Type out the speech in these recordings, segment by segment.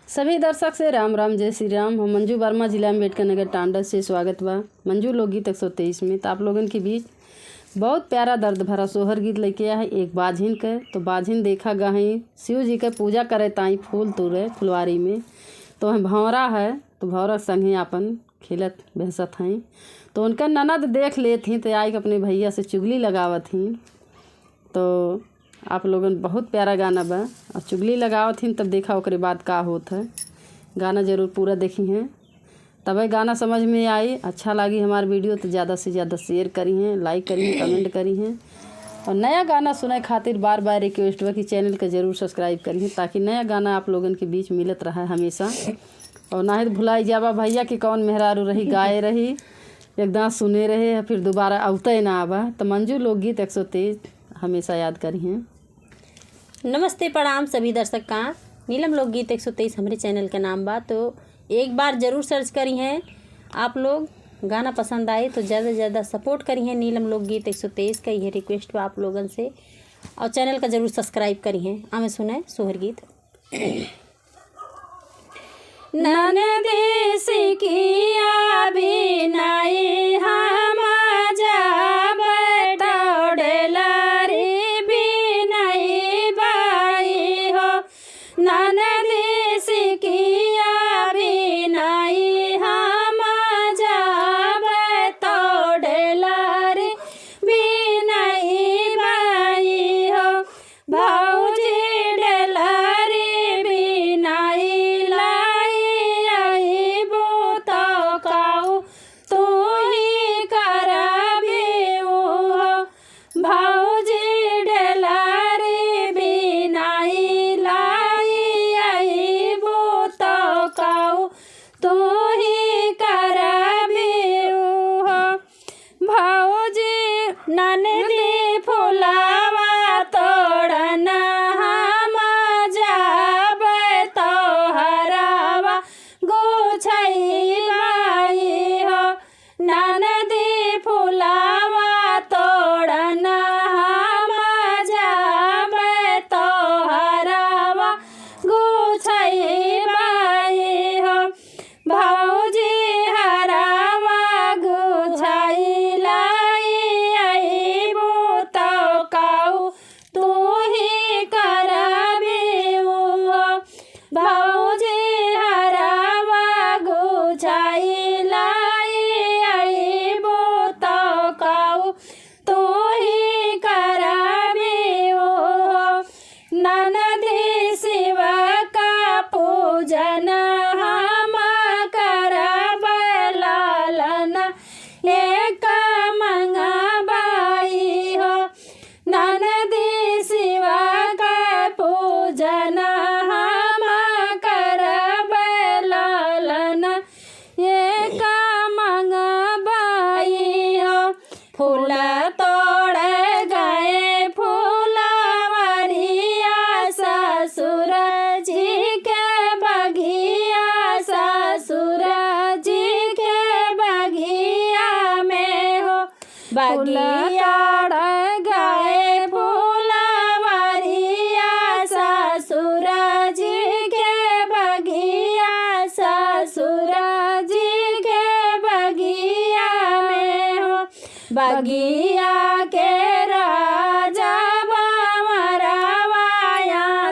सभी दर्शक से राम राम, जय श्री राम। हम मंजू वर्मा, जिला अम्बेडकर नगर टांडा से स्वागत बा मंजू लोकगीत 123 में। तो आप लोगन के बीच बहुत प्यारा दर्द भरा सोहर गीत लेके आया है एक बाझिन के। तो बाझिन देखा गई शिव जी के पूजा करे ताई फूल तुरे फुलवारी में। तो वह भंवरा है तो भंवरा संगे आपन खेलत भैंसत हैं। तो उनका ननद देख लेती तो आई अपने भैया से चुगली लगावत ही। तो आप लोगन बहुत प्यारा गाना बा और चुगली लगावत ही तब देखा ओकरे बाद का होत है। गाना ज़रूर पूरा देखी हैं तब गाना समझ में आई। अच्छा लगी हमारी वीडियो तो ज़्यादा से ज़्यादा शेयर करी हैं, लाइक करी हैं, कमेंट करी हैं। और नया गाना सुने खातिर बार बार रिक्वेस्ट बा कि चैनल के ज़रूर सब्सक्राइब करी हैं ताकि नया गाना आप लोगन के बीच मिलत रहा हमेशा। और ना ही भुलाई जावा भैया कि कौन मेहरारू रही गाए रही एकदम सुने रहे फिर दोबारा अवते ना आवा। तो मंजू लोकगीत 123 हमेशा याद करी हैं। नमस्ते प्रणाम सभी दर्शक का। नीलम लोकगीत 123 हमारे चैनल का नाम बा। तो एक बार ज़रूर सर्च करी हैं आप लोग। गाना पसंद आए तो ज़्यादा से ज़्यादा सपोर्ट करी हैं। नीलम लोकगीत 123 का यह रिक्वेस्ट बा आप लोगन से। और चैनल का ज़रूर सब्सक्राइब करी हैं। हमें सुने सोहर गीत। ननदी सिकिया बिनाई हम जब तोड़ेलारी बिनाई बाई हो। ननदी सिकिया बिनाई हम जब तोड़ेलारी बिनाई बाई हो। भौजी डेलारी बिनाई ननदी फुलावा तोड़न हम जब तोहरावा गुछई बाई हो। ननदी फुलावा तोड़न हम जब तोहरावा गुछई बाई हो। भौजी हरावा गुछई भौजी हरावा गुछई लाई आईबो तो काऊ तू ही करबी हो। ननदी शिव का पूजन हम करब लालन एक मंगबाई हो। ननदी शिव का पूजन फूल तोड़ गए फूलवरिया ससुर जी के बगिया। ससुर जी के बगिया में हो। बगिया गए फूलवरिया ससुर जी के बगिया। ससुर जी के बगिया में हो। बगिया के राजा बामरवाया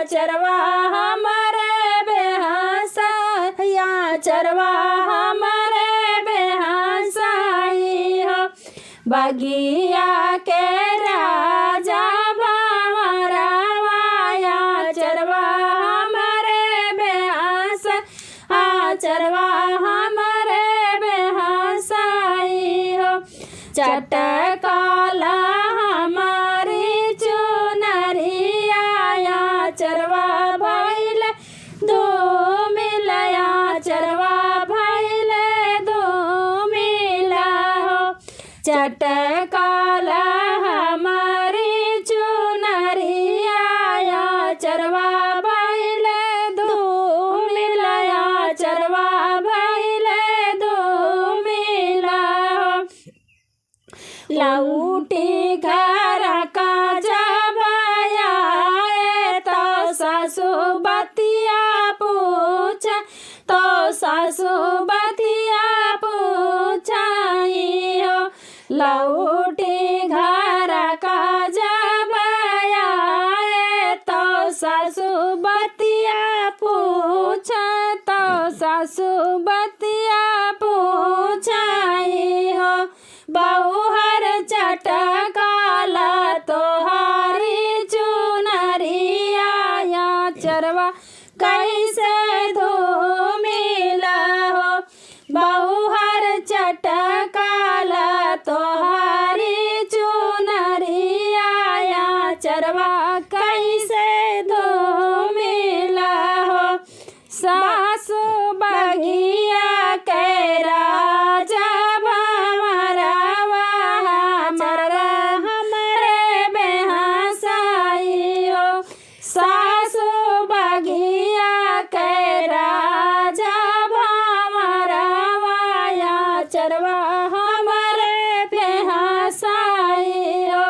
चरवा हमारे बेहसा चरवा हमारे बेहसाई हो। बगिया के राजा बामरवाया चरवा हमारे बेहसा चरवा हमारे बेहसाई हो। चटकाला हमारी चुनरिया चरवा भैल दो मिलया चरवा भैल दो मिला हो। चटकाला हमारी चुनरिया चरवा भैल दो मिलया चरवा भैल दो मिला हो। कैसे धूमिला हो बहुहर चटकाला तोहारी चुनरिया चरवा कैसे धूमिला हो सासु बगिया के राजा भंवरवा चरवा हमरे बेहसाई हो सासु बगिया के राजा भंवरवा चरवा हमरे बेहसाई हो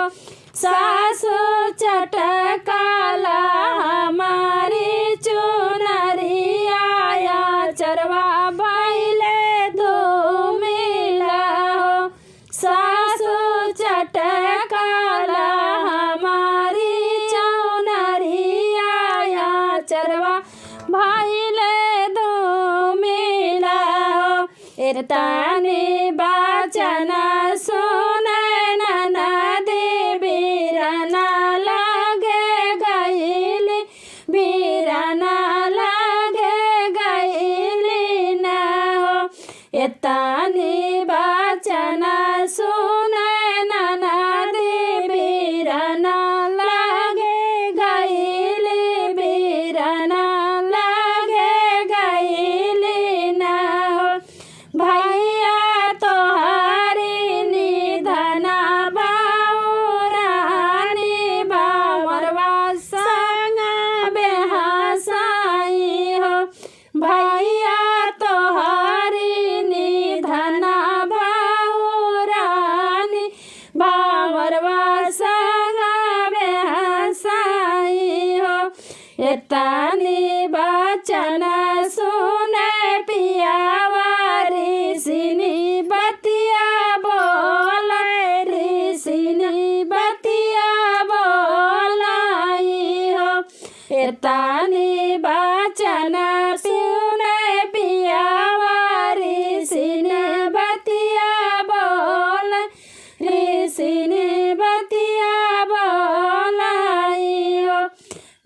सासु चटकाला हमारी चुनरिया चरवा भैले धूमिला हो सासु चटकाला हमारी चुनरिया चरवा भैले धूमिला हो एतानी बाचन सुन ननदी बीरना लागे गईली बीरना लागे गईली न हो एतानी बाचन सुन ननदी बीरना लागे गईली बीरना लागे गईली न हो भैया तोहारी निधना बाउरानी बावरवा संग बेहसाई हो भैया तोहारी निधना बाउरानी बावरवा संग बेहसाई हो एतानी बचन सुन पियावा ऋषिनी बतिया बोल ऋषिनी बतिया बोलाई हो एतानी बचन सुन पियावा ऋषिनी बतिया बोल ऋषिनी बतिया बोलाई हो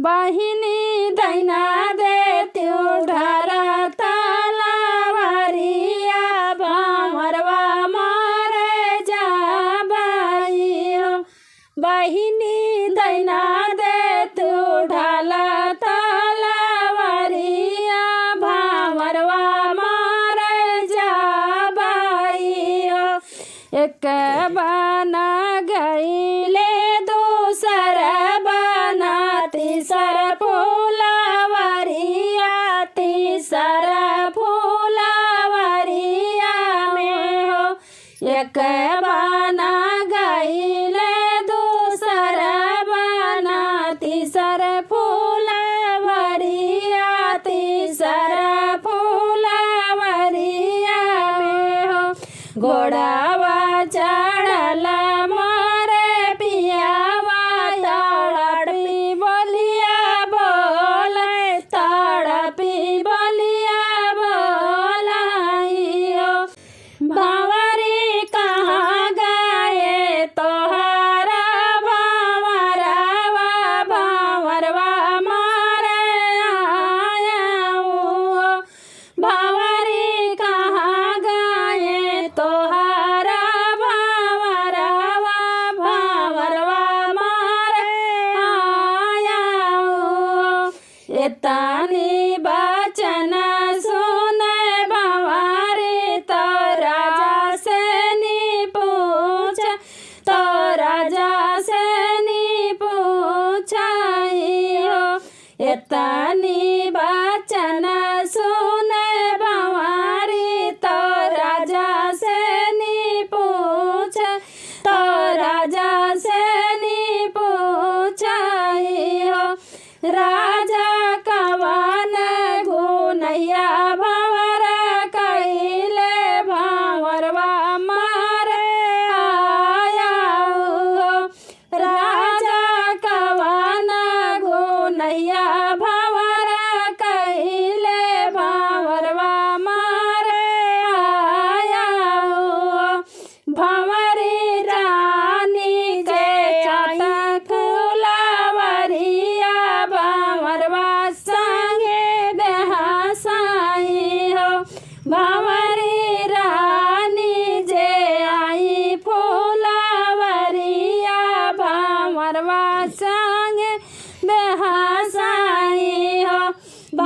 बहिनी दैना दे त्यो ढारा तालावरिया भंवरवा मारे जाबाई हो बहिनी दैना दे त्यो ढाला तालावरिया भंवरवा मारे जाबाई हो एक बना गईले दूसर बना तीसर फूलवरिया तीसर फूलवरिया में हो एक बना गईले दूसर बना तीसर फूलवरिया तीसर फूलवरिया में हो घोड़ावा चढ़ल मारे पियावा तड़पी बोलिया बोल तड़पी बोलिया बोलाई हो भंवरी कहाँ गए तोहरा भंवरवा भंवरवा मारे आया हो भंवरी कहाँ गए तोहरा भंवरवा भंवरवा मारे आया हो एतानी बचन सुन भंवरी तो राजा से नी पूछ तो राजा से नी पूछाई हो एतानी बचन सुन भंवरी तो राजा से नी पूछ तो राजा से नी पूछाई हो राजा कवन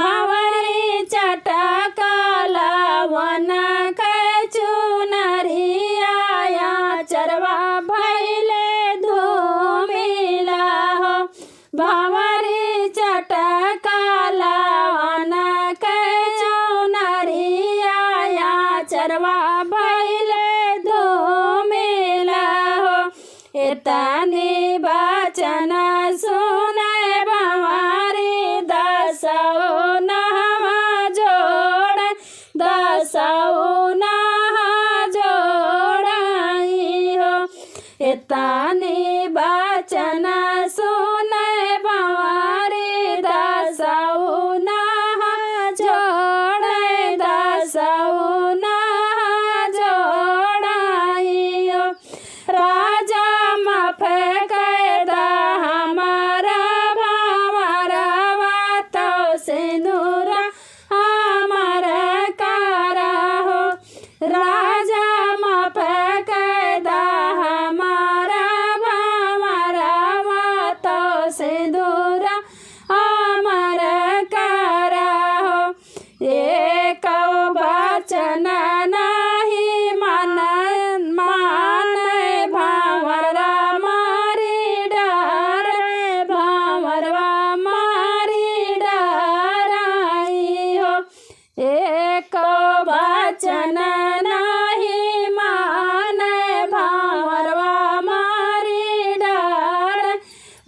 भावरी चटकला वन के चुनरिया चरवा भैले धूमिला हो भावरी चटकला वन के चुनरिया चरवा भैले धूमिला हो एतनी बचन सुने भंवरी दसौ नहवा जोड़ दसौ नहा जोड़ाई हो एतनी बचन सुने भंवरी दसौ नहा जोड़ दसौ नहा जोड़ाई हो राजा माफ कैदा हमारा भावरवा तो सिंदूरा हमारा कारा हो राजा माफ कैदा हमारा भावरवा तो सिंदूरा हमारा कारा हो एक वचन नहीं मन भावरा मारी डर भावरवा मारी डराई हो एक वचन नहीं मान भावरवा मारी डर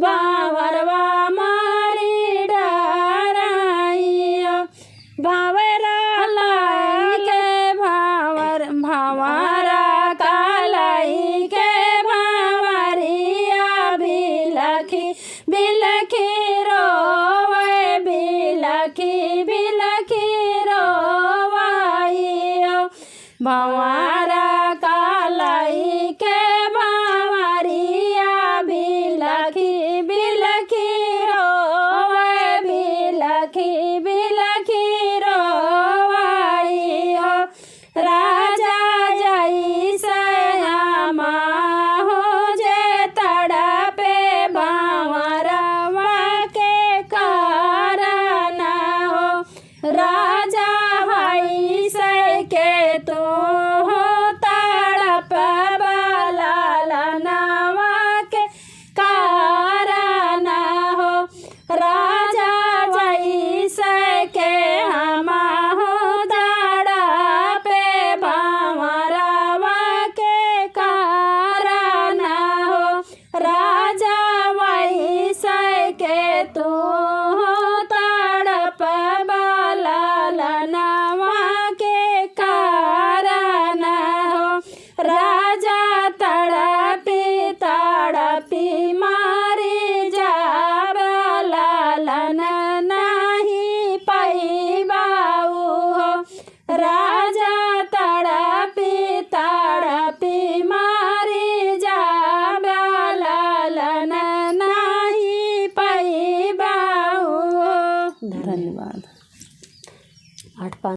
भावरवा मारी डराई हो भावरा लाके भावरा कालाई के भावरिया बिलखी बिलखी रोवे बिलखी रोवाई हो भंवरा कालाई के भावरिया बिलखी रोवे बिलखी रोवाई हो राजा जई सयामा हो जे तड़पे भावरवा के कारण हो राजा हई से के तू हो तड़प बलालनवा के कारण हो राजा जई से के हम हो तड़पे भावरवा के कारण हो राजा वही से के तू हो तड़प बलालनवा के कारण हो राजा तड़पी तड़पी मारी जाब लालन नहीं पैबाऊ हो राजा तड़पी तड़पी मारी जाब लालन नहीं पैबाऊ हो। धन्यवाद। 8